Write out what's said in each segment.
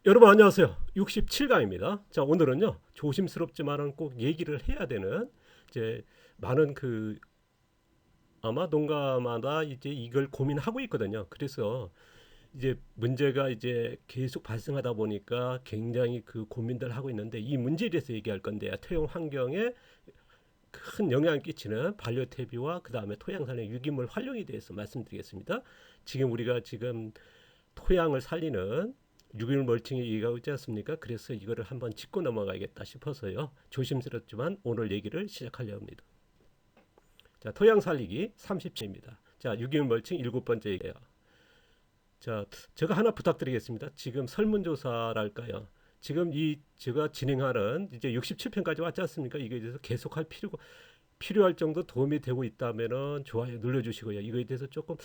여러분 안녕하세요. 67강입니다. 자, 오늘은요. 조심스럽지만은 꼭 얘기를 해야 되는 이제 많은 아마 농가마다 이제 이걸 고민하고 있거든요. 그래서 이제 문제가 이제 계속 발생하다 보니까 굉장히 그 고민들 하고 있는데 이 문제에 대해서 얘기할 건데요. 토양 환경에 큰 영향을 끼치는 반려 퇴비와 그다음에 토양 살린 유기물 활용에 대해서 말씀드리겠습니다. 지금 우리가 토양을 살리는 유기물 멀칭이 얘기하고 있지 않습니까? 그래서 이거를 한번 짚고 넘어가야겠다 싶어서요. 조심스럽지만 오늘 얘기를 시작하려 합니다. 자, 토양 살리기 30초입니다. 자, 유기물 멀칭 일곱 번째 얘기예요. 자, 제가 하나 부탁드리겠습니다. 지금 설문조사랄까요? 지금 이 제가 진행하는 이제 67편까지 왔지 않습니까? 이거에 대해서 계속할 필요할 정도 도움이 되고 있다면은 좋아요 눌러주시고요. 이거에 대해서 조금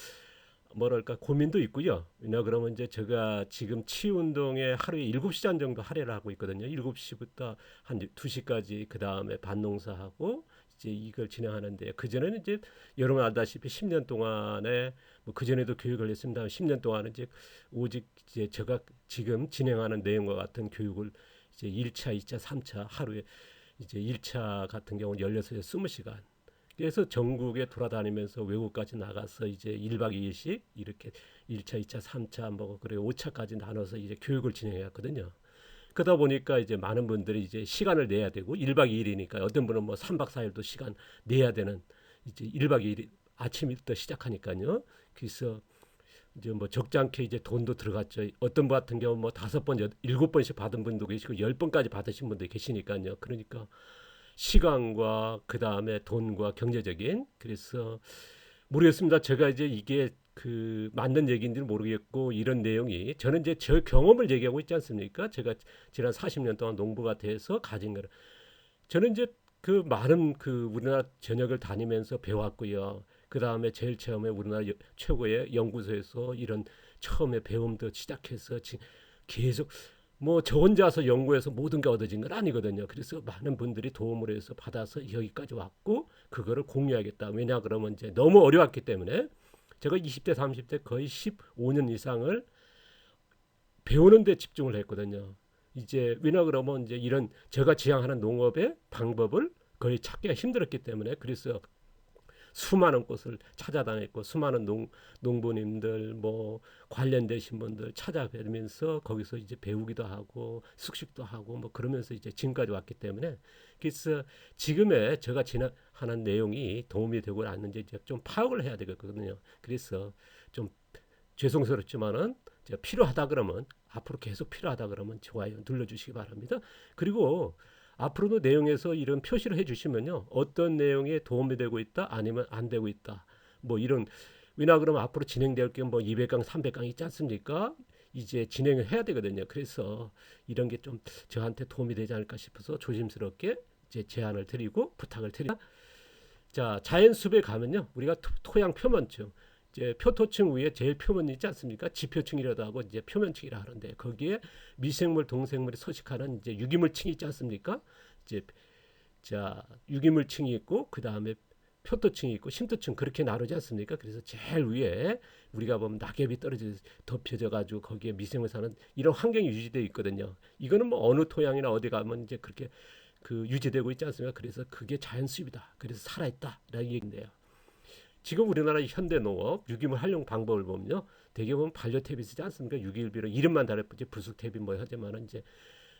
뭐랄까 고민도 있고요. 왜냐 그러면 이제 제가 지금 치유 운동에 하루에 7시간 정도 할애를 하고 있거든요. 7시부터 한 2시까지 그다음에 밭농사하고 이제 이걸 진행하는데 그전에는 이제 여러분 알다시피 10년 동안에 뭐 그전에도 교육을 했습니다. 10년 동안은 이제 오직 이제 제가 지금 진행하는 내용과 같은 교육을 이제 1차, 2차, 3차 하루에 이제 1차 같은 경우는 16에서 20시간 그래서 전국에 돌아다니면서 외국까지 나가서 이제 1박 2일씩 이렇게 1차, 2차, 3차 뭐 그래 5차까지 나눠서 이제 교육을 진행했거든요. 그러다 보니까 이제 많은 분들이 이제 시간을 내야 되고 1박 2일이니까 어떤 분은 뭐 3박 4일도 시간 내야 되는 이제 1박 2일 아침부터 시작하니까요. 그래서 이제 뭐 적지 않게 이제 돈도 들어갔죠. 어떤 분 같은 경우 뭐 5번, 7번씩 받은 분도 계시고 10번까지 받으신 분도 계시니까요. 그러니까 시간과 그 다음에 돈과 경제적인 그래서 모르겠습니다. 제가 이제 이게 그 맞는 얘기인지는 모르겠고 이런 내용이 저는 이제 제 경험을 얘기하고 있지 않습니까? 제가 지난 40년 동안 농부가 돼서 가진 거를 저는 이제 그 많은 그 우리나라 전역을 다니면서 배웠고요. 그 다음에 제일 처음에 우리나라 최고의 연구소에서 이런 처음에 배움도 시작해서 계속 뭐 저 혼자서 연구해서 모든 게 얻어진 건 아니거든요. 그래서 많은 분들이 도움을 해서 받아서 여기까지 왔고 그거를 공유하겠다. 왜냐 그러면 이제 너무 어려웠기 때문에 제가 20대 30대 거의 15년 이상을 배우는 데 집중을 했거든요. 이제 왜냐 그러면 이제 이런 제가 지향하는 농업의 방법을 거의 찾기가 힘들었기 때문에 그래서 수많은 곳을 찾아다녔고 수많은 농부님들 뭐 관련되신 분들 찾아뵈면서 거기서 이제 배우기도 하고 숙식도 하고 뭐 그러면서 이제 지금까지 왔기 때문에 그래서 지금의 제가 진행하는 내용이 도움이 되고 않는지 이제 좀 파악을 해야 되겠거든요. 그래서 좀 죄송스럽지만은 제가 필요하다 그러면 앞으로 계속 필요하다 그러면 좋아요 눌러주시기 바랍니다. 그리고 앞으로도 내용에서 이런 표시를 해주시면요 어떤 내용에 도움이 되고 있다 아니면 안 되고 있다 뭐 이런 왜냐 그러면 앞으로 진행될 게 뭐 200강 300강 있지 않습니까? 이제 진행을 해야 되거든요. 그래서 이런 게 좀 저한테 도움이 되지 않을까 싶어서 조심스럽게 이제 제안을 드리고 부탁을 드립니다. 자, 자연숲에 가면요 우리가 토양 표면층 이제 표토층 위에 제일 표면이 있지 않습니까? 지표층이라도 하고 이제 표면층이라 하는데 거기에 미생물, 동생물이 서식하는 이제 유기물층이 있지 않습니까? 이제 자 유기물층이 있고 그 다음에 표토층이 있고 심토층 그렇게 나누지 않습니까? 그래서 제일 위에 우리가 보면 낙엽이 떨어져 덮여져 가지고 거기에 미생물 사는 이런 환경이 유지되어 있거든요. 이거는 뭐 어느 토양이나 어디 가면 이제 그렇게 그 유지되고 있지 않습니까? 그래서 그게 자연수입이다. 그래서 살아있다라는 얘기인데요. 지금 우리나라 현대 농업 유기물 활용 방법을 보면요. 대개 보면 반려탭이 쓰지 않습니까? 유기일비로 이름만 다르지 부숙탭이 뭐 하지만은 이제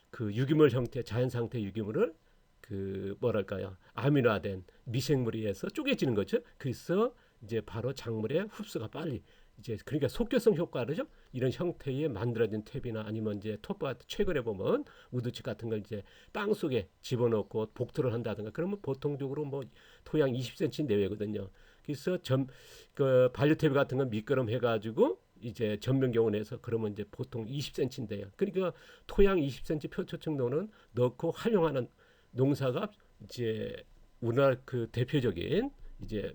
그 유기물 형태 자연 상태 유기물을 그 뭐랄까요 아미노화된 미생물에 의해서 쪼개지는 거죠. 그래서 이제 바로 작물의 흡수가 빨리 이제 그러니까 속결성 효과르죠. 이런 형태의 만들어진 탭이나 아니면 이제 톱과 최근에 보면 우드칩 같은 걸 이제 땅 속에 집어넣고 복토를 한다든가 그러면 보통적으로 뭐 토양 20cm 내외거든요. 그래서 그 반려탭 같은 건 미끄럼 해가지고 이제 전면경을 내서 그러면 이제 보통 20cm인데요. 그러니까 토양 20cm 표초층 노는 넣고 활용하는 농사가 이제 우리나라 그 대표적인 이제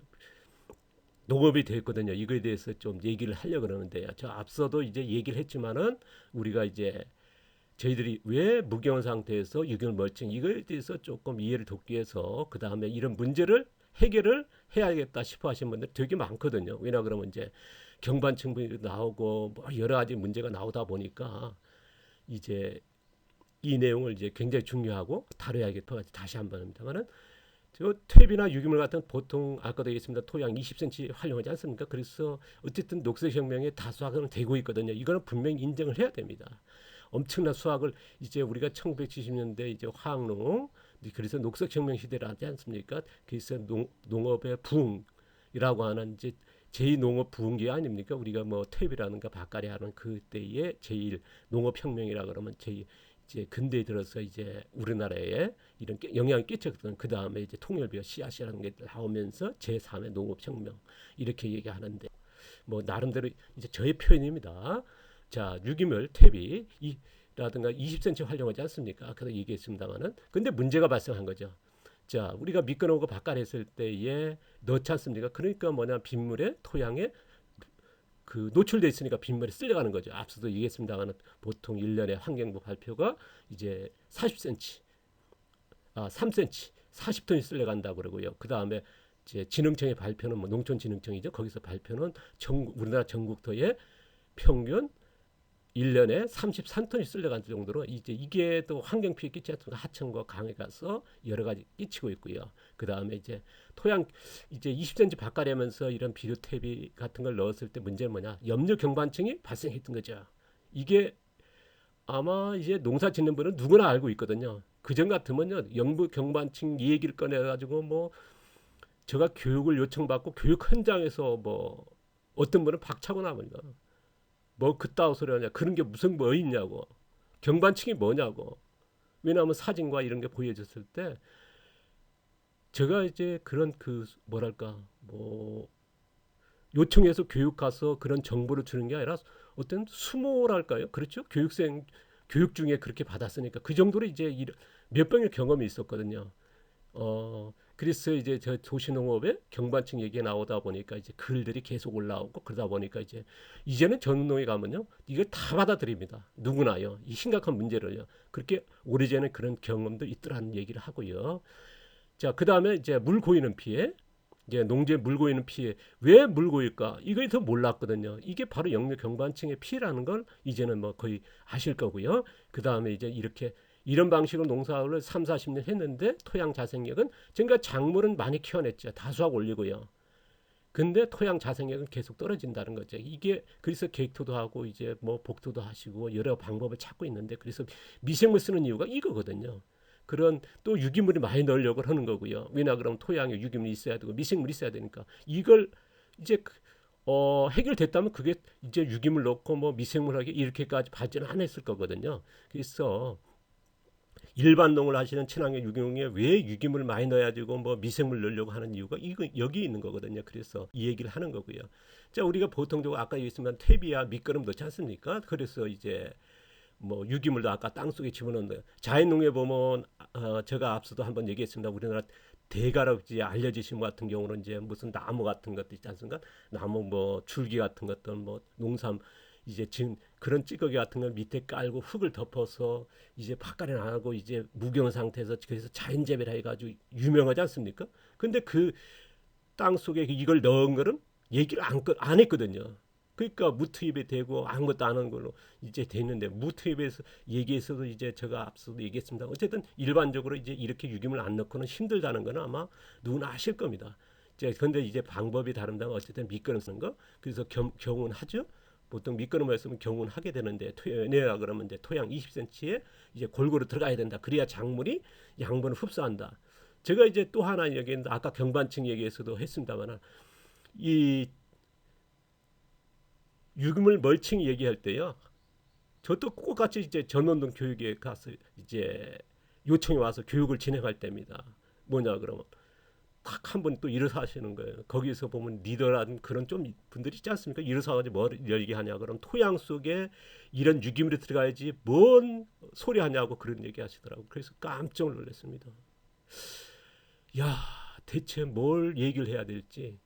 농업이 됐거든요. 이거에 대해서 좀 얘기를 하려고 그러는데요. 저 앞서도 이제 얘기를 했지만은 우리가 이제 저희들이 왜 무경한 상태에서 유기물 멀칭 이거에 대해서 조금 이해를 돕기 위해서 그 다음에 이런 문제를 해결을 해야겠다 싶어 하시는 분들 되게 많거든요. 왜냐 그러면 이제 경반층분이 나오고 뭐 여러 가지 문제가 나오다 보니까 이제 이 내용을 이제 굉장히 중요하고 다뤄야겠다 다시 한번 합니다만은 저 퇴비나 유기물 같은 보통 아까도 얘기했습니다. 토양 20cm 활용하지 않습니까? 그래서 어쨌든 녹색혁명의 다수화는 되고 있거든요. 이거는 분명히 인정을 해야 됩니다. 엄청난 수확을 이제 우리가 1970년대 이제 화학농 그래서 녹색혁명 시대를 하지 않습니까? 그래서 농업의 부흥이라고 하는 이제 제2농업 부흥기 아닙니까? 우리가 뭐 퇴비라든가 밭갈이 하는 그때의 제1 농업혁명이라 그러면 이제 근대에 들어서 이제 우리나라에 이런 영향을 끼쳤거든. 그 다음에 이제 통일비와 씨앗이라는 게 나오면서 제3의 농업혁명 이렇게 얘기하는데 뭐 나름대로 이제 저의 표현입니다. 자, 유기물, 퇴비 라든가 20cm 활용하지 않습니까? 아까도 얘기했습니다만은 근데 문제가 발생한 거죠. 자, 우리가 미끄러운 거 바깥했을 때에 넣지 않습니까? 그러니까 뭐냐 빗물에 토양에 그 노출돼 있으니까 빗물이 쓸려가는 거죠. 앞서도 얘기했습니다만 보통 1년에 환경부 발표가 이제 40cm, 3cm, 40톤이 쓸려간다고 그러고요. 그 다음에 이제 진흥청의 발표는 뭐 농촌진흥청이죠. 거기서 발표는 우리나라 전국토의 평균 1년에 33톤이 쓸려간 정도로 이제 이게 또 환경 피해 끼치는 하천과 강에 가서 여러 가지 끼치고 있고요. 그 다음에 이제 토양 이제 20cm 바깥하면서 이런 비료 퇴비 같은 걸 넣었을 때 문제는 뭐냐? 염류 경반층이 발생했던 거죠. 이게 아마 이제 농사 짓는 분은 누구나 알고 있거든요. 그전 같으면요 염류 경반층 얘기를 꺼내가지고 뭐 제가 교육을 요청받고 교육 현장에서 뭐 어떤 분은 박차고 나옵니다. 뭐 그따위 소리 하냐 그런 게 무슨 뭐 있냐고 경반층이 뭐냐고 왜냐하면 사진과 이런 게 보여졌을 때 제가 이제 그런 그 뭐랄까 뭐 요청해서 교육 가서 그런 정보를 주는 게 아니라 어떤 수모랄까요 그렇죠 교육생 교육 중에 그렇게 받았으니까 그 정도로 이제 몇 번의 경험이 있었거든요. 그래서 이제 저 도시농업의 경반층 얘기가 나오다 보니까 이제 글들이 계속 올라오고 그러다 보니까 이제는 전농에 가면요 이걸 다 받아들입니다. 누구나요 이 심각한 문제를요. 그렇게 오래전에 그런 경험도 있더라는 얘기를 하고요. 자, 그 다음에 이제 물 고이는 피해. 이제 농지에 물 고이는 피해. 왜 물 고일까? 이거에 더 몰랐거든요. 이게 바로 영역 경반층의 피해라는 걸 이제는 뭐 거의 아실 거고요. 그 다음에 이제 이런 방식으로 농사를 3, 40년 했는데 토양 자생력은 그러니까 작물은 많이 키워냈죠. 다수확 올리고요. 근데 토양 자생력은 계속 떨어진다는 거죠. 이게 그래서 계획토도 하고 이제 뭐 복토도 하시고 여러 방법을 찾고 있는데 그래서 미생물 쓰는 이유가 이거거든요. 그런 또 유기물이 많이 넣으려고 하는 거고요. 왜냐 그러면 토양에 유기물이 있어야 되고 미생물이 있어야 되니까 이걸 이제 해결됐다면 그게 이제 유기물 넣고 뭐 미생물하게 이렇게까지 발전 안 했을 거거든요. 그래서 일반 농을 하시는 친환경 유기농에 왜 유기물 많이 넣어야 되고 뭐 미생물 넣으려고 하는 이유가 이거 여기 있는 거거든요. 그래서 이 얘기를 하는 거고요. 자, 우리가 보통적으로 아까 얘기했지만 퇴비야 밑거름 넣지 않습니까? 그래서 이제 뭐 유기물도 아까 땅속에 집어넣는 자연농에 보면 제가 앞서도 한번 얘기했습니다. 우리나라 대가로 이제 알려지신 것 같은 경우는 이제 무슨 나무 같은 것도 있지 않습니까? 나무 뭐 줄기 같은 것들 뭐 농삼 이제 지금 그런 찌꺼기 같은 걸 밑에 깔고 흙을 덮어서 이제 바깥에 안 하고 이제 무경 상태에서 그래서 자연 재배를 해가지고 유명하지 않습니까? 근데 그 땅 속에 이걸 넣은 거는 얘기를 안 했거든요. 그러니까 무투입이 되고 아무것도 안 하는 걸로 이제 됐는데 무투입에서 얘기해서도 이제 제가 앞서도 얘기했습니다. 어쨌든 일반적으로 이제 이렇게 유기물 안 넣고는 힘들다는 거는 아마 누구나 아실 겁니다. 근데 이제 방법이 다른다면 어쨌든 미끄럼 쓰는 거 그래서 경운 하죠. 보통 미끄럼을 쓰면 경운 하게 되는데 내라 그러면 이제 토양 20cm에 이제 골고루 들어가야 된다. 그래야 작물이 양분을 흡수한다. 제가 이제 또 하나 얘기했는데 아까 경반층 얘기에서도 했습니다만 이 유기물 멀칭 얘기할 때요. 저도 똑같이 이제 전원동 교육에 가서 이제 요청이 와서 교육을 진행할 때입니다. 뭐냐 그러면 딱 한 번 또 일어서 하시는 거예요. 거기서 보면 리더라는 그런 좀 분들이 있지 않습니까? 일어서 가지고 뭘 얘기하냐 그럼 토양 속에 이런 유기물이 들어가야지 뭔 소리 하냐고 그런 얘기 하시더라고요. 그래서 깜짝 놀랐습니다. 야, 대체 뭘 얘기를 해야 될지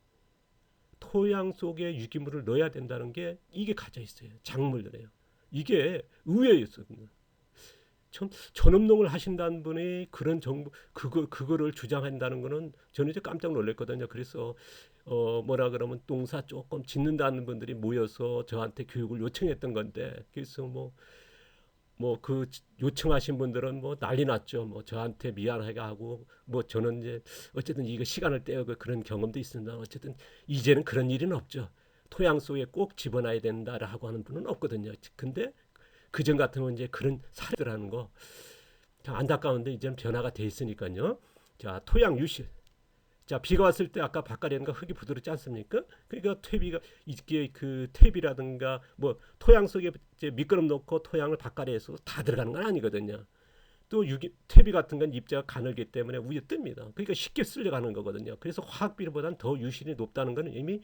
토양 속에 유기물을 넣어야 된다는 게 이게 가져 있어요. 작물들에요. 이게 의외였거든요. 참 전업농을 하신다는 분이 그런 정보 그거를 주장한다는 거는 저는 이제 깜짝 놀랐거든요. 그래서 뭐라 그러면 농사 조금 짓는다는 분들이 모여서 저한테 교육을 요청했던 건데 그래서 뭐 뭐 그 요청하신 분들은 뭐 난리 났죠. 뭐 저한테 미안하게 하고 뭐 저는 이제 어쨌든 이거 시간을 떼고 그런 경험도 있습니다. 어쨌든 이제는 그런 일은 없죠. 토양 속에 꼭 집어넣어야 된다라고 하는 분은 없거든요. 근데 그전 같으면 이제 그런 사례들하는 거 참 안타까운데 이제는 변화가 돼 있으니까요. 자, 토양 유실. 자, 비가 왔을 때 아까 바깥에는 흙이 부드럽지 않습니까? 그러니까 퇴비가 이게 그 퇴비라든가 뭐 토양 속에 이제 미끄럼 놓고 토양을 바깥에서 다 들어가는 건 아니거든요. 또 퇴비 같은 건 입자가 가늘기 때문에 위에 뜹니다. 그러니까 쉽게 쓸려가는 거거든요. 그래서 화학비료보다는 더 유실이 높다는 것은 이미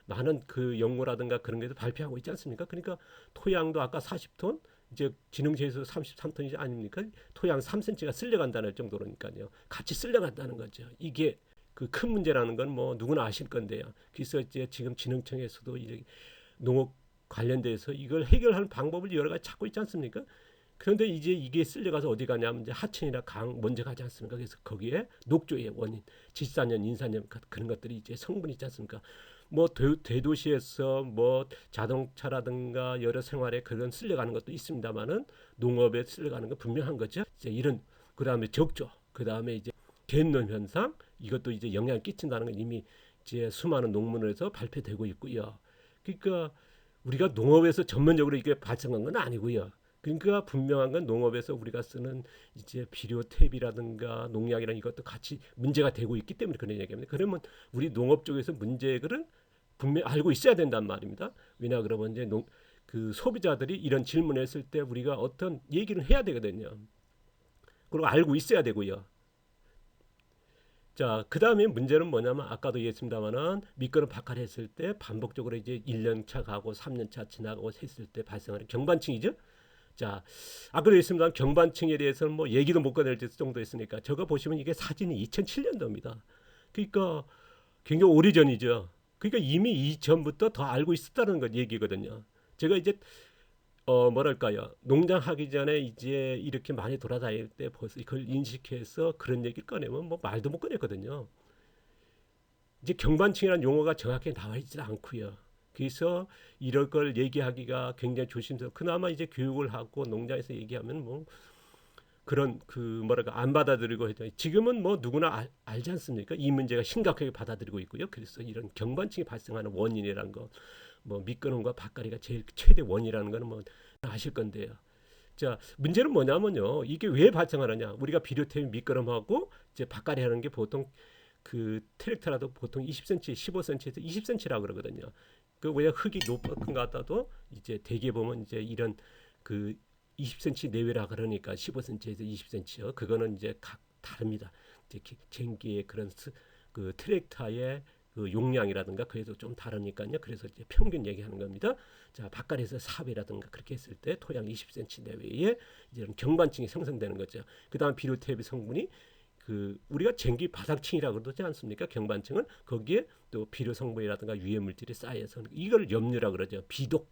많은 그 연구라든가 그런 게도 발표하고 있지 않습니까? 그러니까 토양도 아까 40톤 이제 지능지에서 33톤이 아닙니까? 토양 3cm가 쓸려간다는 정도로니까요. 같이 쓸려간다는 거죠. 이게 그 큰 문제라는 건 뭐 누구나 아실 건데요. 그래서 이제 지금 진흥청에서도 이제 농업 관련돼서 이걸 해결하는 방법을 여러 가지 찾고 있지 않습니까? 그런데 이제 이게 쓸려가서 어디 가냐면 이제 하천이나 강 먼저 가지 않습니까? 그래서 거기에 녹조의 원인, 질산염, 인산염 그런 것들이 이제 성분이 있지 않습니까? 뭐 대도시에서 뭐 자동차라든가 여러 생활에 그런 쓸려가는 것도 있습니다만은 농업에 쓸려가는 건 분명한 거죠. 이제 이런 그다음에 적조, 그다음에 이제 갯놈 현상 이것도 이제 영향을 끼친다는 건 이미 이제 수많은 논문에서 발표되고 있고요. 그러니까 우리가 농업에서 전문적으로 이게 발생한 건 아니고요. 그러니까 분명한 건 농업에서 우리가 쓰는 이제 비료 퇴비라든가 농약이랑 이것도 같이 문제가 되고 있기 때문에 그런 얘기입니다. 그러면 우리 농업 쪽에서 문제를 분명히 알고 있어야 된단 말입니다. 왜냐 그러면 이제 그 소비자들이 이런 질문을 했을 때 우리가 어떤 얘기를 해야 되거든요. 그리고 알고 있어야 되고요. 자, 그 다음에 문제는 뭐냐면 아까도 얘기했습니다만은 미끄럼 박하했을 때 반복적으로 이제 1년차 가고 3년차 지나가고 했을 때 발생하는 경반층이죠. 자, 아까도 얘기했습니다. 경반층에 대해서는 뭐 얘기도 못 꺼낼 정도 있으니까 저거 보시면 이게 사진이 2007년도입니다. 그러니까 굉장히 오래전이죠. 그러니까 이미 이전부터 더 알고 있었다는 것 얘기거든요. 제가 이제 뭐랄까요, 농장하기 전에 이제 이렇게 많이 돌아다닐 때 벌써 그걸 인식해서 그런 얘기를 꺼내면 뭐 말도 못 꺼냈거든요. 이제 경반층이라는 용어가 정확히 나와 있지 않고요. 그래서 이런 걸 얘기하기가 굉장히 조심스러워. 그나마 이제 교육을 하고 농장에서 얘기하면 뭐 그런 그 뭐랄까 안 받아들이고 했더니 지금은 뭐 누구나 알지 않습니까? 이 문제가 심각하게 받아들이고 있고요. 그래서 이런 경반층이 발생하는 원인이라는 거, 뭐 미끄럼과 밭가리가 제일 최대 원인이라는 거는 뭐 아실 건데요. 자, 문제는 뭐냐면요. 이게 왜 발생하느냐? 우리가 비료태비 미끄럼하고 이제 밭가리 하는 게 보통 그 트랙터라도 보통 20cm, 15cm에서 20cm라고 그러거든요. 그 왜 흙이 높은 것 같아도 이제 대개 보면 이제 이런 그 20cm 내외라 그러니까 15cm에서 20cm요. 그거는 이제 각 다릅니다. 이제 쟁기의 그런 그 트랙터의 그 용량이라든가 그래도 좀 다르니까요. 그래서 이제 평균 얘기하는 겁니다. 자, 바깥에서 4배라든가 그렇게 했을 때 토양 20cm 내외에 이제 경반층이 생성되는 거죠. 그다음 비료태비 성분이 그 우리가 쟁기 바닥층이라고 그러지 않습니까? 경반층은 거기에 또 비료 성분이라든가 유해 물질이 쌓여서 이걸 염류라 그러죠. 비독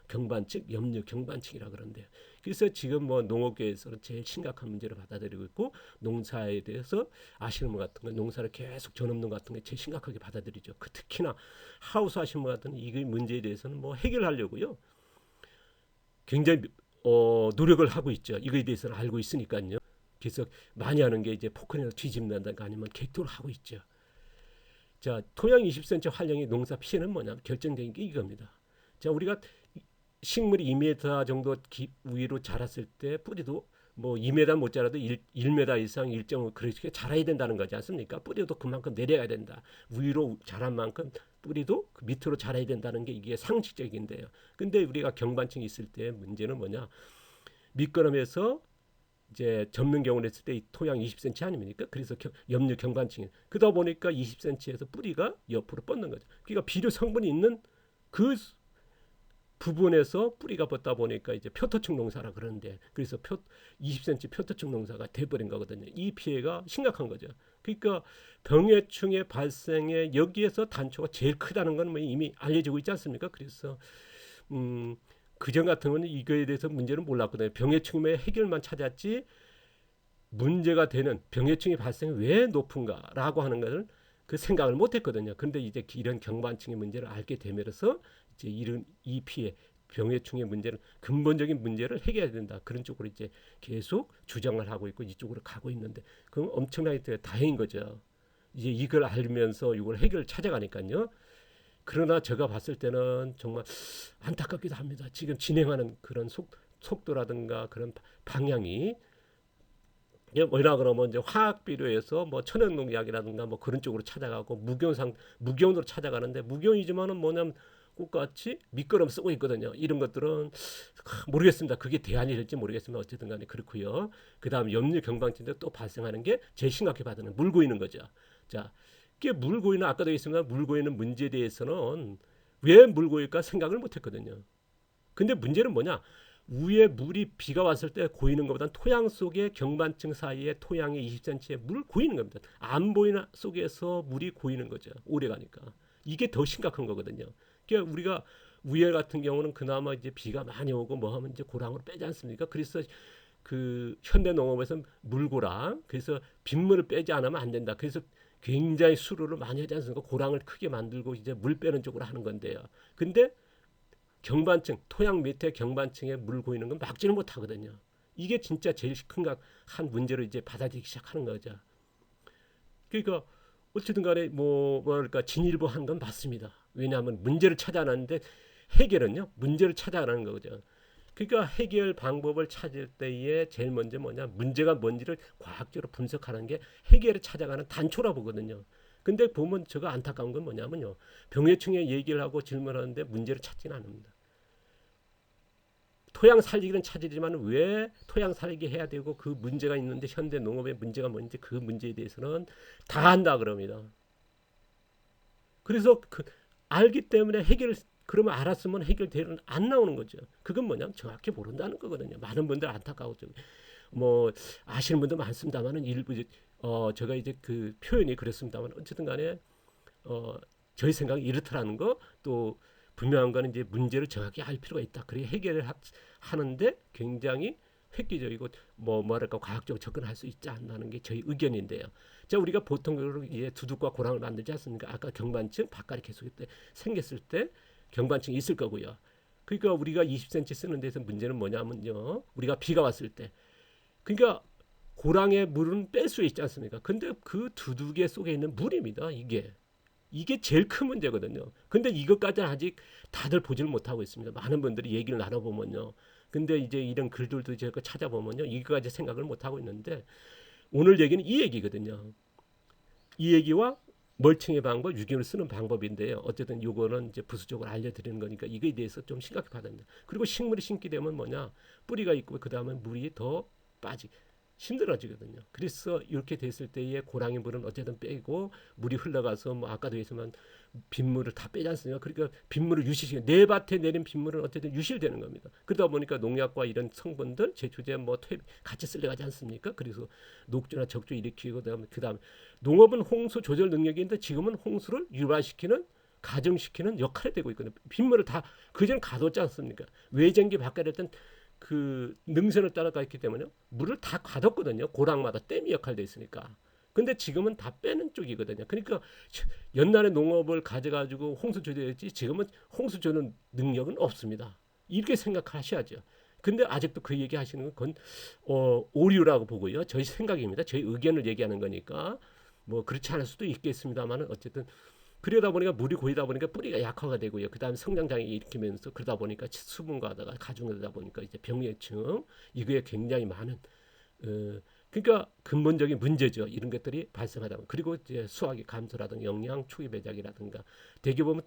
경반층, 염류 경반층이라 그러는데요. 그래서 지금 뭐 농업계에서는 제일 심각한 문제를 받아들이고 있고 농사에 대해서 아시는 분 같은 건 농사를 계속 전업농 같은 게 제일 심각하게 받아들이죠. 그 특히나 하우스 하시는 분 같은 이 문제에 대해서는 뭐 해결하려고요. 굉장히 노력을 하고 있죠. 이거에 대해서는 알고 있으니까요. 그래서 많이 하는 게 이제 포크레인을 뒤집는다든가 아니면 객도를 하고 있죠. 자, 토양 20cm 활용의 농사 피해는 뭐냐? 결정적인 게 이겁니다. 자, 우리가 식물이 2m 정도 위로 자랐을 때 뿌리도 뭐 2m 못 자라도 1m 이상 1.5 그렇게 자라야 된다는 거지 않습니까? 뿌리도 그만큼 내려야 된다. 위로 자란 만큼 뿌리도 그 밑으로 자라야 된다는 게 이게 상식적인데요. 근데 우리가 경반층이 있을 때 문제는 뭐냐? 미끄럼에서 이제 접는 경우를 했을 때 토양 20cm 아닙니까? 그래서 염류 경반층이 그러다 보니까 20cm에서 뿌리가 옆으로 뻗는 거죠. 그러니까 비료 성분이 있는 그 부분에서 뿌리가 뻗다 보니까 이제 표토축 농사라 그러는데 그래서 20cm 표토축 농사가 돼버린 거거든요. 이 피해가 심각한 거죠. 그러니까 병해충의 발생에 여기에서 단초가 제일 크다는 건 뭐 이미 알려지고 있지 않습니까? 그래서 그전 같은 거는 이거에 대해서 문제는 몰랐거든요. 병해충의 해결만 찾았지 문제가 되는 병해충의 발생이 왜 높은가라고 하는 것을 그 생각을 못했거든요. 근데 이제 이런 경반층의 문제를 알게 되면서 이제 이런 이 피해 병해충의 문제를 근본적인 문제를 해결해야 된다. 그런 쪽으로 이제 계속 주장을 하고 있고 이쪽으로 가고 있는데 그럼 엄청나게 다행인 거죠. 이제 이걸 알면서 이걸 해결을 찾아가니까요. 그러나 제가 봤을 때는 정말 안타깝기도 합니다. 지금 진행하는 그런 속도라든가 그런 방향이 뭐라 그러면 이제 화학 비료에서 뭐 천연농약이라든가 뭐 그런 쪽으로 찾아가고 무기온으로 찾아가는데 무기온이지만은 뭐냐면 꽃같이 미끄럼 쓰고 있거든요. 이런 것들은 모르겠습니다. 그게 대안이 될지 모르겠습니다. 어쨌든 간에 그렇고요. 그다음 염류 경방진데 또 발생하는 게 제일 심각해 받는 물 고이는 거죠. 자, 이게 물 고이는 아까도 있습니다. 물 고이는 문제에 대해서는 왜 물 고일까 생각을 못 했거든요. 근데 문제는 뭐냐? 위에 물이 비가 왔을 때 고이는 것보다 토양 속에 경반층 사이에 토양의 20cm의 물 고이는 겁니다. 안 보이는 속에서 물이 고이는 거죠. 오래 가니까. 이게 더 심각한 거거든요. 그러니까 우리가 위에 같은 경우는 그나마 이제 비가 많이 오고 뭐 하면 이제 고랑으로 빼지 않습니까? 그래서 그 현대 농업에서 물고랑 그래서 빗물을 빼지 않으면 안 된다. 그래서 굉장히 수로를 많이 하지 않습니까? 고랑을 크게 만들고 이제 물 빼는 쪽으로 하는 건데요. 근데 경반층, 토양 밑에 경반층에 물 고이는 건 막지는 못하거든요. 이게 진짜 제일 심각한 문제로 이제 받아들이기 시작하는 거죠. 그러니까 어쨌든 간에 뭐랄까 진일보 한 건 맞습니다. 왜냐하면 문제를 찾아내는데 해결은요 문제를 찾아내는 거죠. 그러니까 해결 방법을 찾을 때에 제일 먼저 뭐냐 문제가 뭔지를 과학적으로 분석하는 게 해결을 찾아가는 단초라 보거든요. 근데 보면 제가 안타까운 건 뭐냐면요 병해충에 얘기를 하고 질문하는데 문제를 찾지는 않습니다. 토양 살리기는 찾으지만 왜 토양 살리게 해야 되고 그 문제가 있는데 현대 농업의 문제가 뭔지 그 문제에 대해서는 다 안다 그럽니다. 그래서 그 알기 때문에 그러면 알았으면 해결되는 안 나오는 거죠. 그건 뭐냐면 정확히 모른다는 거거든요. 많은 분들 안타까워죠. 뭐 아시는 분도 많습니다만은 일부 제가 이제 그 표현이 그랬습니다만 어쨌든 간에 저희 생각이 이렇다라는 거 또 분명한 거는 이제 문제를 정확히 알 필요가 있다. 그래 해결을 하는데 굉장히 획기적이고 뭐랄까 과학적으로 접근할 수 있지 않나는 게 저희 의견인데요. 자 우리가 보통 이제 두둑과 고랑을 만들지 않습니까? 아까 경반층 바깥에 계속 생겼을 때 경반층이 있을 거고요. 그러니까 우리가 20cm 쓰는 데서 문제는 뭐냐면요. 우리가 비가 왔을 때 그러니까 고랑의 물은 뺄 수 있지 않습니까? 근데 그 두둑에 속에 있는 물입니다. 이게 제일 큰 문제거든요. 근데 이것까지는 아직 다들 보지를 못하고 있습니다. 많은 분들이 얘기를 나눠보면요. 근데 이제 이런 글들도 제가 찾아보면요. 이거까지 생각을 못하고 있는데 오늘 얘기는 이 얘기거든요. 이 얘기와 멀칭의 방법, 유기물을 쓰는 방법인데요. 어쨌든 이거는 이제 부수적으로 알려드리는 거니까 이거에 대해서 좀 심각히 받아야 된다. 그리고 식물이 심게 되면 뭐냐. 뿌리가 있고 그 다음에 물이 더 힘들어지거든요. 그래서 이렇게 됐을 때에 고랑이 물은 어쨌든 빼고 물이 흘러가서 뭐 아까도 했지만 빗물을 다 빼지 않습니까? 그러니까 빗물을 유실시키는 내 밭에 내린 빗물은 어쨌든 유실되는 겁니다. 그러다 보니까 농약과 이런 성분들 제초제 뭐 같이 쓸려가지 않습니까? 그래서 녹조나 적조 일으키고 그다음 농업은 홍수 조절 능력이 있는데 지금은 홍수를 유발시키는 가정시키는 역할이 되고 있거든요. 빗물을 다 그전 가뒀지 않습니까? 외전기 바깥에 있던 그 능선을 따라가 있기 때문에 물을 다 가뒀거든요. 고랑마다 댐이 역할돼 있으니까. 근데 지금은 다 빼는 쪽이거든요. 그러니까 옛날에 농업을 가져가지고 홍수 조절했지 지금은 홍수 조절 능력은 없습니다. 이렇게 생각하셔야죠. 근데 아직도 그 얘기 하시는 건 오류라고 보고요. 저희 생각입니다. 저희 의견을 얘기하는 거니까 뭐 그렇지 않을 수도 있겠습니다만은 어쨌든 그러다 보니까 물이 고이다 보니까 뿌리가 약화가 되고요. 그다음에 성장장애 일으키면서 그러다 보니까 수분과다가 가중되다 보니까 이제 병해충 이거에 굉장히 많은 그러니까 근본적인 문제죠. 이런 것들이 발생하다 보면 그리고 이제 수확의 감소라든가 영양 초기 배작이라든가 대개 보면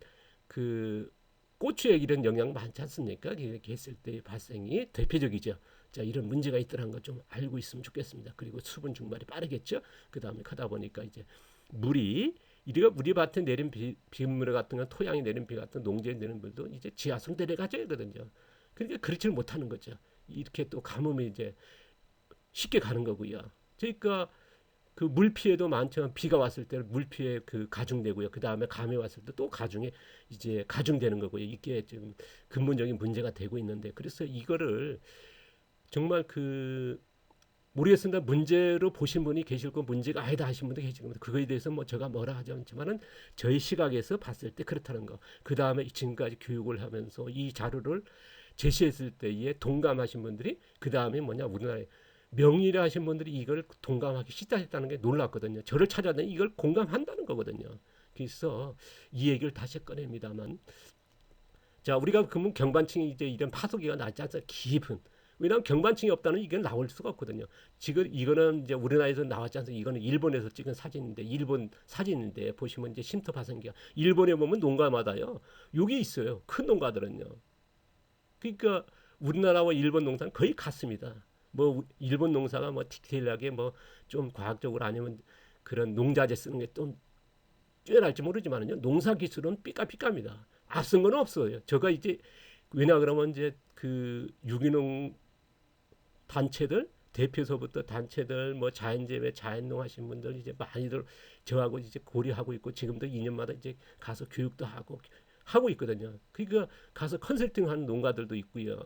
그 고추에 이런 영양 많지 않습니까? 이렇게 했을 때 발생이 대표적이죠. 자 이런 문제가 있더라는 걸 좀 알고 있으면 좋겠습니다. 그리고 수분 증발이 빠르겠죠. 그다음에 하다 보니까 이제 물이 우리 밭에 내린 빗물 같은 건 토양에 내린 비 같은 농지에 내린 물도 이제 지하수로 내려가줘야 되거든요. 그러니까 그렇지를 못하는 거죠. 이렇게 또 가뭄이 이제 쉽게 가는 거고요. 그러니까 그 물 피해도 많지만 비가 왔을 때 물 피해 그 가중되고요. 그 다음에 감이 왔을 때 또 이제 가중되는 거고요. 이게 지금 근본적인 문제가 되고 있는데 그래서 이거를 정말 그 모르겠습니다. 문제로 보신 분이 계실 거 문제가 아니다 하신 분도 계실 겁니다. 그거에 대해서 뭐 제가 뭐라 하지 않지만은 저희 시각에서 봤을 때 그렇다는 거. 그 다음에 지금까지 교육을 하면서 이 자료를 제시했을 때에 동감하신 분들이 그 다음에 뭐냐 우리나라에 명의를 하신 분들이 이걸 동감하기 시작했다는 게 놀랐거든요. 저를 찾아내니 이걸 공감한다는 거거든요. 그래서 이 얘기를 다시 꺼냅니다만, 자 우리가 그러면 경반층이 이제 이런 파소기가 나지 않습니까? 깊은. 왜냐하면 경반층이 없다는 이건 나올 수가 없거든요. 지금 이거는 이제 우리나라에서 나왔지 않습니까? 이거는 일본에서 찍은 사진인데 일본 사진인데 보시면 이제 쉼터 파생기가 일본에 보면 농가마다요. 여기 있어요. 큰 농가들은요. 그러니까 우리나라와 일본 농사는 거의 같습니다. 뭐 일본 농사가 뭐 디테일하게 뭐 좀 과학적으로 아니면 그런 농자재 쓰는 게 좀 뛰어날지 모르지만은요. 농사 기술은 삐까삐까입니다. 앞선 건 없어요. 제가 이제 왜냐 그러면 이제 그 유기농 단체들 대표서부터 단체들 뭐 자연재배 자연농 하신 분들 이제 많이들 저하고 이제 고려하고 있고 지금도 2년마다 이제 가서 교육도 하고 있거든요. 그러니까 가서 컨설팅하는 농가들도 있고요.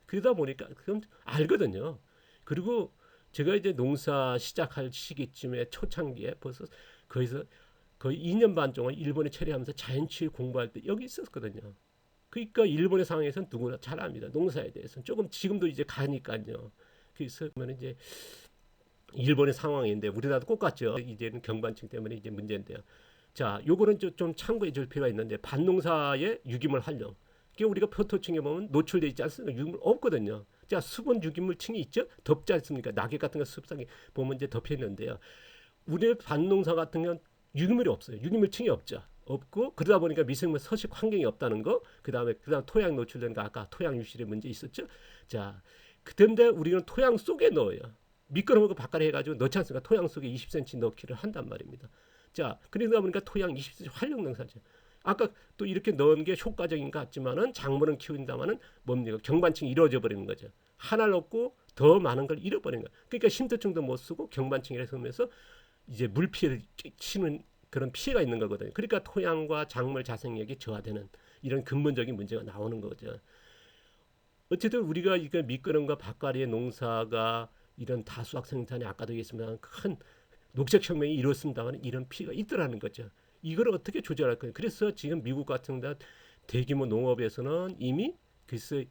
그러다 보니까 그건 알거든요. 그리고 제가 이제 농사 시작할 시기쯤에 초창기에 벌써 거기서 거의 2년 반 동안 일본에 체류하면서 자연치유 공부할 때 여기 있었거든요. 그러니까 일본의 상황에서는 누구나 잘 압니다. 농사에 대해서는 조금 지금도 이제 가니까요. 그래서 그러면 이제 일본의 상황인데 우리나라도 똑같죠. 이제는 경반층 때문에 이제 문제인데요. 자, 요거는 좀 참고해 줄 필요가 있는데 반농사의 유기물 활용. 이게 우리가 표토층에 보면 노출돼 있지 않습니까? 유기물 없거든요. 자, 수분 유기물층이 있죠? 덮지 않습니까? 낙엽 같은 거 숲상에 보면 이제 덮여 있는데요. 우리의 반농사 같은 경우는 유기물이 없어요. 유기물층이 없죠. 없고 그러다 보니까 미생물 서식 환경이 없다는 거. 그다음 토양 노출되는 거 아까 토양 유실의 문제 있었죠. 자, 그런데 우리는 토양 속에 넣어요. 미끄러운 거 바깥에 해가지고 넣지 않습니까? 토양 속에 20cm 넣기를 한단 말입니다. 자, 그러다 보니까 토양 20cm 활용 농사죠. 아까 또 이렇게 넣은 게 효과적인 것 같지만은 작물은 키운다마는 뭡니까? 경반층이 이루어져 버리는 거죠. 하나 넣고 더 많은 걸 잃어버리는 거예요. 그러니까 쉼터층도 못 쓰고 경반층이라 쓰면서 이제 물 피해를 치는 그런 피해가 있는 거거든요. 그러니까 토양과 작물 자생력이 저하되는 이런 근본적인 문제가 나오는 거죠. 어쨌든 우리가 이거 미끄럼과 밭가리의 농사가 이런 다수학 생산이 아까도 얘기했습니다. 큰 녹색혁명이 이뤘습니다만 이런 피해가 있더라는 거죠. 이걸 어떻게 조절할 거예요? 그래서 지금 미국 같은 데 대규모 농업에서는 이미 글쎄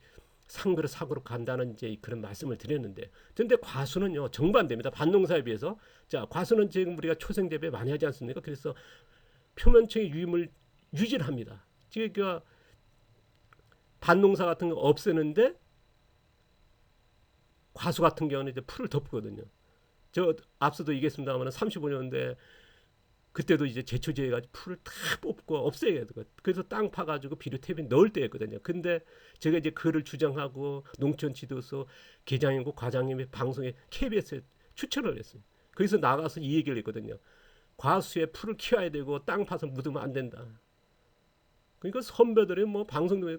상그릇 사고로 간다는 이제 그런 말씀을 드렸는데, 그런데 과수는요 정반대입니다. 반농사에 비해서. 자, 과수는 지금 우리가 초생 재배 많이 하지 않습니까? 그래서 표면층의 유임을 유지를 합니다. 그러니까 반농사 같은 거 없애는데 과수 같은 경우는 이제 풀을 덮거든요. 저 앞서도 얘기했습니다만 35년대 그때도 이제 제초제해가지고 풀을 다 뽑고 없애야 되고 그래서 땅 파가지고 비료태빈 넣을 때였거든요. 근데 제가 이제 그를 주장하고 농촌지도서 계장이고 과장님의 방송에 KBS에 추천을 했어요. 거기서 나가서 이 얘기를 했거든요. 과수에 풀을 키워야 되고 땅 파서 묻으면 안 된다. 그러니까 선배들이 뭐 방송도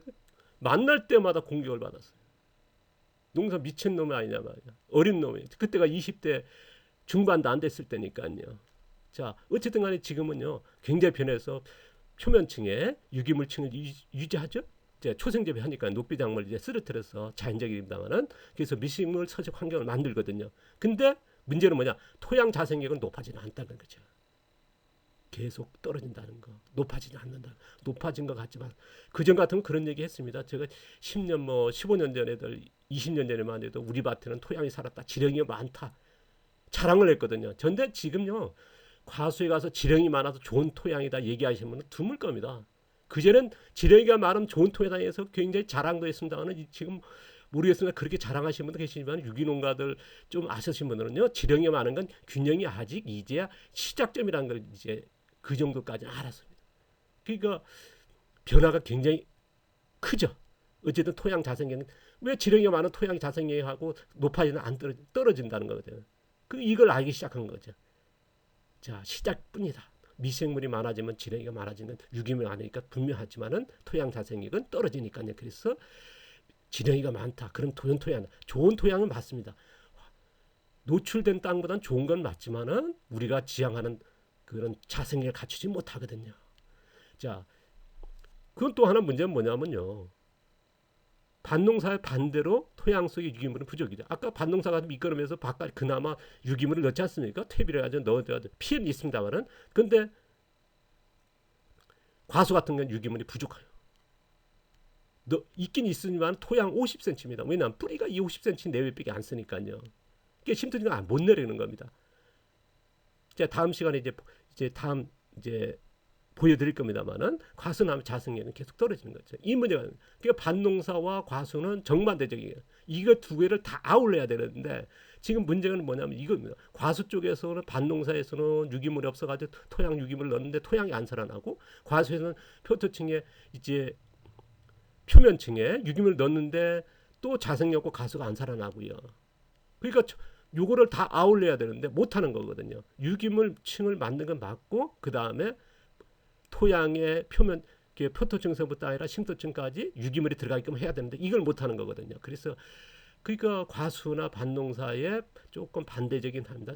만날 때마다 공격을 받았어요. 농사 미친 놈이 아니냐 말이야. 어린 놈이. 그때가 20대 중반도 안 됐을 때니까요. 자, 어쨌든 간에 지금은요. 굉장히 변해서 표면층에 유기물층을 유지하죠. 이제 초생재배 하니까 녹비작물 이제 쓰러뜨려서 자연적입니다만은 그래서 미생물 서식 환경을 만들거든요. 근데 문제는 뭐냐? 토양 자생력은 높아지는 않다는 거죠. 계속 떨어진다는 거. 높아지지 않는다. 높아진 것 같지만 그전 같으면 그런 얘기 했습니다. 제가 10년 뭐 15년 전에들 20년 전에만 해도 우리 밭에는 토양이 살았다. 지렁이 많다. 자랑을 했거든요. 그런데 지금요. 과수에 가서 지렁이 많아서 좋은 토양이다 얘기하시는 분은 드물 겁니다. 그전엔 지렁이가 많으면 좋은 토양에서 굉장히 자랑도 했습니다만 지금 모르겠습니다. 그렇게 자랑하시는 분도 계시지만 유기농가들 좀 아시는 분들은요. 지렁이가 많은 건 균형이 아직 이제야 시작점이라는 걸 이제 그 정도까지 알았습니다. 그러니까 변화가 굉장히 크죠. 어쨌든 토양 자생력은 왜 지렁이가 많은 토양 자생력하고 높아지는 안 떨어진다는 거거든요. 이걸 알기 시작한 거죠. 자, 시작뿐이다. 미생물이 많아지면 지렁이가 많아지는 유기물 아니니까 분명하지만은 토양 자생력은 떨어지니까요. 그래서 지렁이가 많다. 그럼 좋은 토양은 맞습니다. 노출된 땅보다는 좋은 건 맞지만은 우리가 지향하는 그런 자생력을 갖추지 못하거든요. 자, 그건 또 하나 문제는 뭐냐면요. 반농사의 반대로 토양 속에 유기물은 부족이죠. 아까 반농사가 미끄러면서 바깥 그나마 유기물을 넣지 않습니까? 퇴비를 가지고 넣어야 피해는 있습니다만은 근데 과수 같은 경우는 유기물이 부족해요. 있긴 있으지만 토양 50cm입니다. 왜냐하면 뿌리가 이 50cm 내외밖에 안 쓰니까요. 이게 심터지가 못 내리는 겁니다. 자, 다음 시간에 이제 다음 이제 보여드릴 겁니다만은 과수나 자생력은 계속 떨어지는 거죠. 이 문제가 그러니까 반농사와 과수는 정반대적이에요. 이거 두 개를 다 아울러야 되는데 지금 문제는 뭐냐면 이겁니다. 과수 쪽에서는 반농사에서는 유기물이 없어가지고 토양 유기물을 넣는데 토양이 안 살아나고 과수에서는 표토층에 이제 표면층에 유기물을 넣는데 또 자생력과 과수가 안 살아나고요. 그러니까 요거를 다 아울러야 되는데 못하는 거거든요. 유기물층을 만든 건 맞고 그 다음에 토양의 표면 표토층서부터 아니라 심토층까지 유기물이 들어가게끔 해야 되는데 이걸 못하는 거거든요. 그래서 그러니까 과수나 반농사에 조금 반대적인 합니다.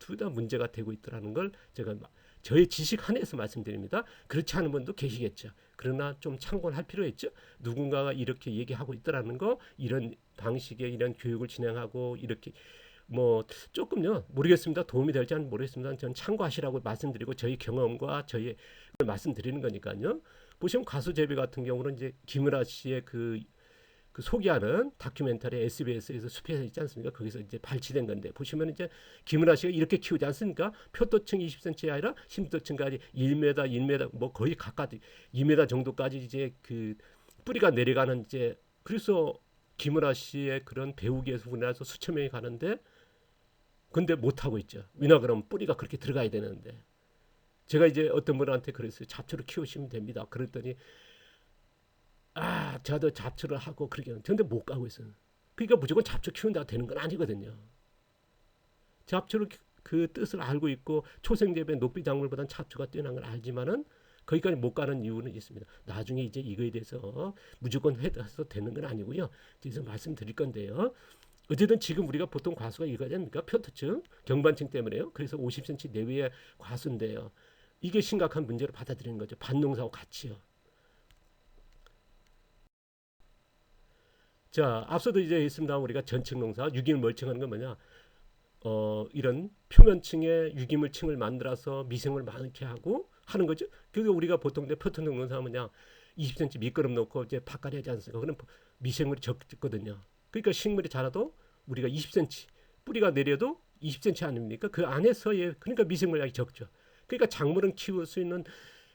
둘 다 문제가 되고 있더라는 걸 제가 저의 지식 한에서 말씀드립니다. 그렇지 않은 분도 계시겠죠. 그러나 좀 참고를 할 필요 있죠. 누군가가 이렇게 얘기하고 있더라는 거, 이런 방식의 이런 교육을 진행하고 이렇게 뭐 조금요 모르겠습니다. 도움이 될지는 모르겠습니다. 저는 참고하시라고 말씀드리고 저희 경험과 저희 말씀드리는 거니까요. 보시면 가수 제비 같은 경우는 이제 김은아 씨의 그 소개하는 다큐멘터리 SBS에서 숲에서 있지 않습니까? 거기서 이제 발췌된 건데 보시면 이제 김은아 씨가 이렇게 키우지 않습니까? 표토층 20cm 아니라 심토층까지 1m, 1m 뭐 거의 가까이 2m 정도까지 이제 그 뿌리가 내려가는 이제 그래서 김은아 씨의 그런 배우기에서 우리나라에서 수천 명이 가는데 근데 못 하고 있죠. 왜냐 그러면 뿌리가 그렇게 들어가야 되는데 제가 이제 어떤 분한테 그랬어요. 잡초를 키우시면 됩니다. 그랬더니 저도 잡초를 하고 그러게 근데 못 가고 있어요. 그러니까 무조건 잡초 키운다고 되는 건 아니거든요. 잡초를 그 뜻을 알고 있고 초생재배 녹비 작물보다는 잡초가 뛰어난 걸 알지만은 거기까지 못 가는 이유는 있습니다. 나중에 이제 이거에 대해서 무조건 해서 되는 건 아니고요. 그래서 말씀드릴 건데요. 어쨌든 지금 우리가 보통 과수가 이거지 않습니까? 표토층, 경반층 때문에요. 그래서 50cm 내외의 과수인데요. 이게 심각한 문제로 받아들이는 거죠. 반농사와 같이요. 자, 앞서도 이제 있습니다. 우리가 전층 농사, 유기물 멀칭하는 건 뭐냐? 이런 표면층에 유기물층을 만들어서 미생물 많게 하고 하는 거죠. 그게 우리가 보통 이제 표토층 농사 뭐냐? 20cm 밑거름 놓고 이제 바깥에 하지 않습니까? 그럼 미생물이 적거든요. 그러니까 식물이 자라도 우리가 20cm 뿌리가 내려도 20cm 아닙니까? 그 안에서의 그러니까 미생물량이 적죠. 그러니까 작물은 키울 수 있는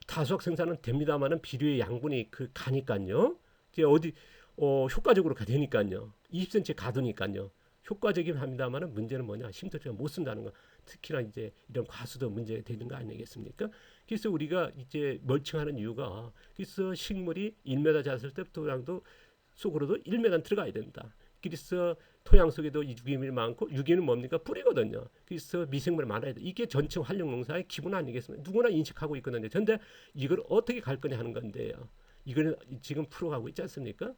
다수학 생산은 됩니다만은 비료의 양분이 그 가니까요. 이제 어디 효과적으로 되니까요. 20cm 가두니까요. 효과적이긴 합니다만은 문제는 뭐냐? 심토치가 못 쓴다는 거. 특히나 이제 이런 과수도 문제 되는 거 아니겠습니까? 그래서 우리가 이제 멀칭하는 이유가 그래서 식물이 1m 자랐을 때 토양도 속으로도 1m 들어가야 된다. 그래서 토양 속에도 유기물이 많고 유기는 뭡니까? 뿌리거든요. 그래서 미생물이 많아야 돼. 이게 전체 활용 농사의 기본 아니겠습니까? 누구나 인식하고 있거든요. 그런데 이걸 어떻게 갈 거냐 하는 건데요. 이거는 지금 풀어가고 있지 않습니까?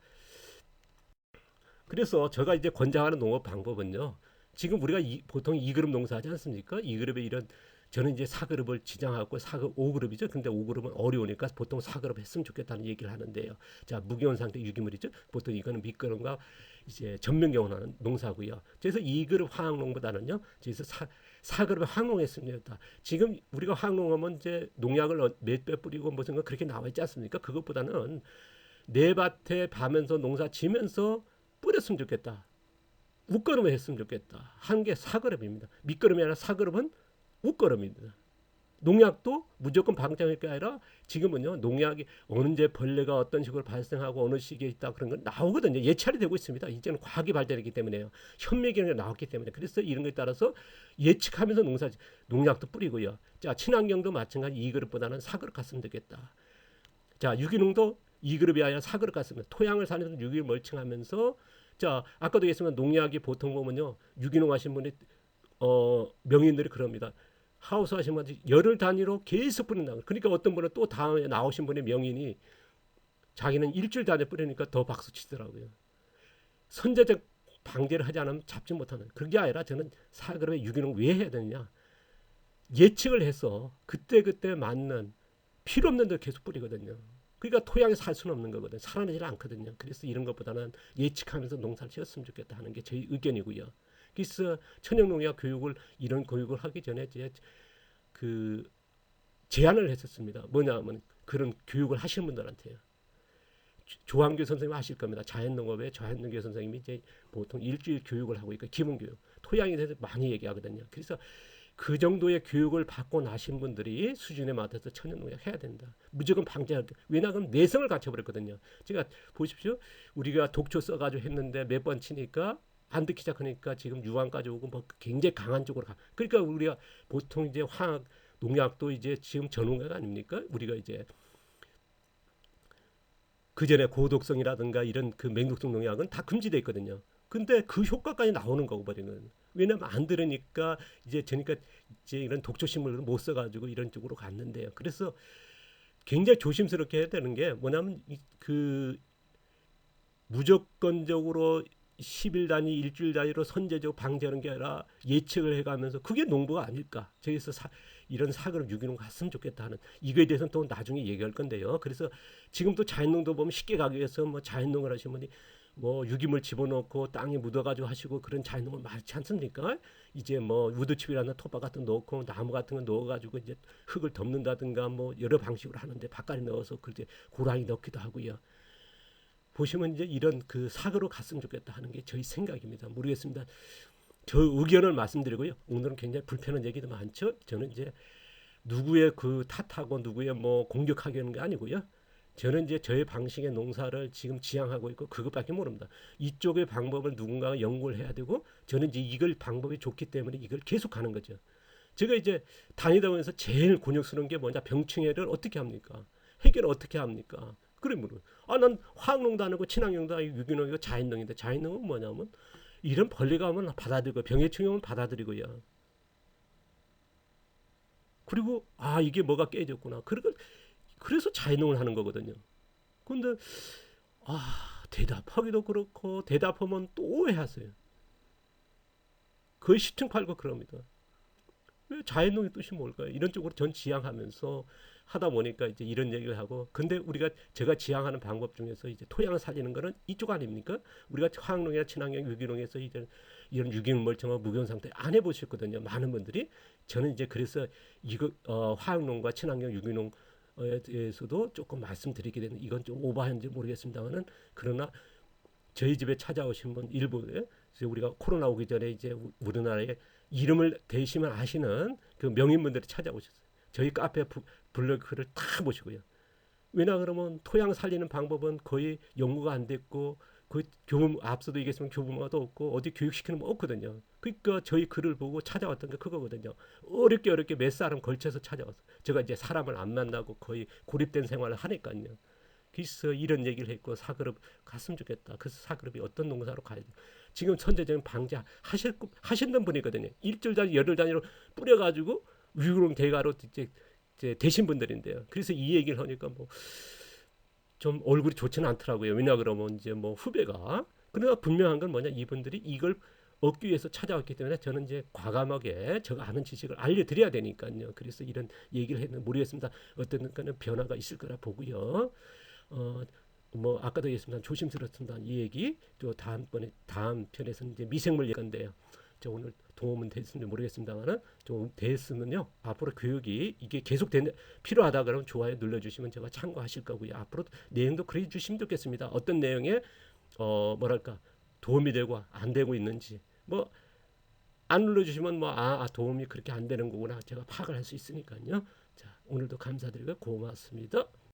그래서 제가 이제 권장하는 농업 방법은요. 지금 우리가 보통 2그룹 농사하지 않습니까? 2그룹에 이런 저는 이제 4그룹을 지정하고 4그룹, 5그룹이죠. 근데 5그룹은 어려우니까 보통 4그룹 했으면 좋겠다는 얘기를 하는데요. 자, 무기온 상태 유기물이죠. 보통 이거는 밑거름과 이제 전면경원하는 농사고요. 그래서 2그룹 화학농보다는요. 그래서 4그룹에 화학농했으면 좋겠다. 지금 우리가 화학농하면 이제 농약을 몇 배 뿌리고 무슨 거 그렇게 나와 있지 않습니까? 그것보다는 내 밭에 가면서 농사 지면서 뿌렸으면 좋겠다. 웃거름을 했으면 좋겠다. 한 게 4그룹입니다. 밑거름이 아니라 4그룹은 웃거름입니다. 농약도 무조건 방장일 게 아니라 지금은요 농약이 언제 벌레가 어떤 식으로 발생하고 어느 시기에 있다 그런 건 나오거든요. 예찰이 되고 있습니다. 이제는 과학이 발달했기 때문에요. 현미경이 나왔기 때문에 그래서 이런 것에 따라서 예측하면서 농약도 뿌리고요. 자, 친환경도 마찬가지 2그룹보다는 4그룹 갔으면 되겠다. 자, 유기농도 2그룹이 아니라 4그룹 갔으면 토양을 살려서 유기를 멀칭하면서 자, 아까도 얘기했지만 농약이 보통 보면요 유기농 하신 분이 명인들이 그럽니다. 하우스 하신 분이 열흘 단위로 계속 뿌린다. 그러니까 어떤 분은 또 다음에 나오신 분의 명인이 자기는 일주일 단위에 뿌리니까 더 박수 치더라고요. 선제적 방제를 하지 않으면 잡지 못하는. 그게 아니라 저는 4그룹의 유기농 왜 해야 되느냐. 예측을 해서 그때그때 맞는 필요 없는 데 계속 뿌리거든요. 그러니까 토양에 살 수는 없는 거거든요. 살아나질 않거든요. 그래서 이런 것보다는 예측하면서 농사를 지었으면 좋겠다 하는 게 저희 의견이고요. 그래서 천연농약 교육을 이런 교육을 하기 전에 이제 그 제안을 했었습니다. 뭐냐면 그런 교육을 하시는 분들한테요. 조한규 선생님 아실 겁니다. 자연농업의 조한규 선생님이 이제 보통 일주일 교육을 하고 있고 기본교육, 토양에 대해서 많이 얘기하거든요. 그래서 그 정도의 교육을 받고 나신 분들이 수준에 맞춰서 천연농약 해야 된다. 무조건 방지할 게. 왜냐하면 내성을 갖춰버렸거든요. 제가 보십시오. 우리가 독초 써가지고 했는데 몇 번 치니까 안 듣기 시작하니까 지금 유황까지 오고 뭐 굉장히 강한 쪽으로 가. 그러니까 우리가 보통 이제 화학 농약도 이제 지금 전문가가 아닙니까? 우리가 이제 그 전에 고독성이라든가 이런 그 맹독성 농약은 다 금지돼 있거든요. 근데 그 효과까지 나오는 거고 버리는. 왜냐면 안 들으니까 이제 저니까 이제 이런 독초 식물을 못 써가지고 이런 쪽으로 갔는데요. 그래서 굉장히 조심스럽게 해야 되는 게 뭐냐면 그 무조건적으로 10일 단위, 일주일 단위로 선제적 방지하는 게 아니라 예측을 해가면서 그게 농부가 아닐까. 저기서 이런 사그럽 유기농 갔으면 좋겠다 하는 이거에 대해서는 또 나중에 얘기할 건데요. 그래서 지금 또 자연농도 보면 쉽게 가기 위해서 뭐 자연농을 하시는 분이 뭐 유기물 집어넣고 땅에 묻어가지고 하시고 그런 자연농을 많지 않습니까? 이제 뭐 우드칩이라는 톱밥 같은 거 넣고 나무 같은 거 넣어가지고 이제 흙을 덮는다든가 뭐 여러 방식으로 하는데 바깥에 넣어서 그렇게 고랑이 넣기도 하고요. 보시면 이제 이런 그 사고로 갔으면 좋겠다 하는 게 저희 생각입니다. 모르겠습니다. 저 의견을 말씀드리고요. 오늘은 굉장히 불편한 얘기도 많죠. 저는 이제 누구의 그 탓하고 누구의 뭐 공격하려는 게 아니고요. 저는 이제 저의 방식의 농사를 지금 지향하고 있고 그것밖에 모릅니다. 이쪽의 방법을 누군가가 연구를 해야 되고 저는 이제 이걸 방법이 좋기 때문에 이걸 계속하는 거죠. 제가 이제 다니다 보면서 제일 곤욕스러운 게 뭐냐 병충해를 어떻게 합니까? 해결을 어떻게 합니까? 그러면 난 화학농도 아니고 친환경도 아니고 유기농이고 자연농인데 자연농은 뭐냐면 이런 벌레가 오면 받아들이고 병해충이 오면 받아들이고요. 그리고 이게 뭐가 깨졌구나. 그래서 자연농을 하는 거거든요. 근데 대답하기도 그렇고 대답하면 또 오해하세요. 거의 10층 팔고 그럽니다. 자연농의 뜻이 뭘까요? 이런 쪽으로 전 지향하면서 하다 보니까 이제 이런 얘기를 하고 근데 제가 지향하는 방법 중에서 이제 토양을 살리는 거는 이쪽 아닙니까? 우리가 화학농이나 친환경 유기농에서 이제 이런 유기농 멀쩡한 무경 상태 안 해보셨거든요. 많은 분들이 저는 이제 그래서 이거 화학농과 친환경 유기농 에 대해서도 조금 말씀드리게 되는 이건 좀 오버한지 모르겠습니다만은 그러나 저희 집에 찾아오신 분 일부에 우리가 코로나 오기 전에 이제 우리나라에 이름을 대시면 아시는 그 명인분들이 찾아오셨어요. 저희 카페 블로그를 다 보시고요. 왜냐 그러면 토양 살리는 방법은 거의 연구가 안 됐고 그 앞서도 얘기했지만 교부모도 없고 어디 교육시키는 거 없거든요. 그러니까 저희 글을 보고 찾아왔던 게 그거거든요. 어렵게 몇 사람 걸쳐서 찾아왔어요. 제가 이제 사람을 안 만나고 거의 고립된 생활을 하니까요. 그래서 이런 얘기를 했고 사그럽 갔으면 좋겠다. 그래서 사그럽이 어떤 농사로 가야 돼. 지금 선제적인 방지 하시는 분이거든요. 일주일 단위, 열흘 단위로 뿌려가지고 유기농 대가로 이제 되신 분들인데요. 그래서 이 얘기를 하니까 뭐 좀 얼굴이 좋지는 않더라고요. 왜냐 그러면 이제 뭐 후배가 그러나 분명한 건 뭐냐 이분들이 이걸 얻기 위해서 찾아왔기 때문에 저는 이제 과감하게 제가 아는 지식을 알려드려야 되니까요. 그래서 이런 얘기를 했는데 모르겠습니다. 어떤 거는 변화가 있을 거라 보고요. 뭐 아까도 얘기했습니다. 조심스럽습니다. 이 얘기 또 다음 편에서는 이제 미생물 얘기인데요. 저 오늘 도움은 됐는지 모르겠습니다만은 좀 됐으면요 앞으로 교육이 이게 계속 필요하다 그러면 좋아요 눌러주시면 제가 참고하실 거고요. 앞으로 내용도 그래 주시면 좋겠습니다. 어떤 내용에 뭐랄까 도움이 되고 안 되고 있는지 뭐 안 눌러주시면 뭐 도움이 그렇게 안 되는 거구나 제가 파악을 할 수 있으니까요. 자 오늘도 감사드리고 고맙습니다.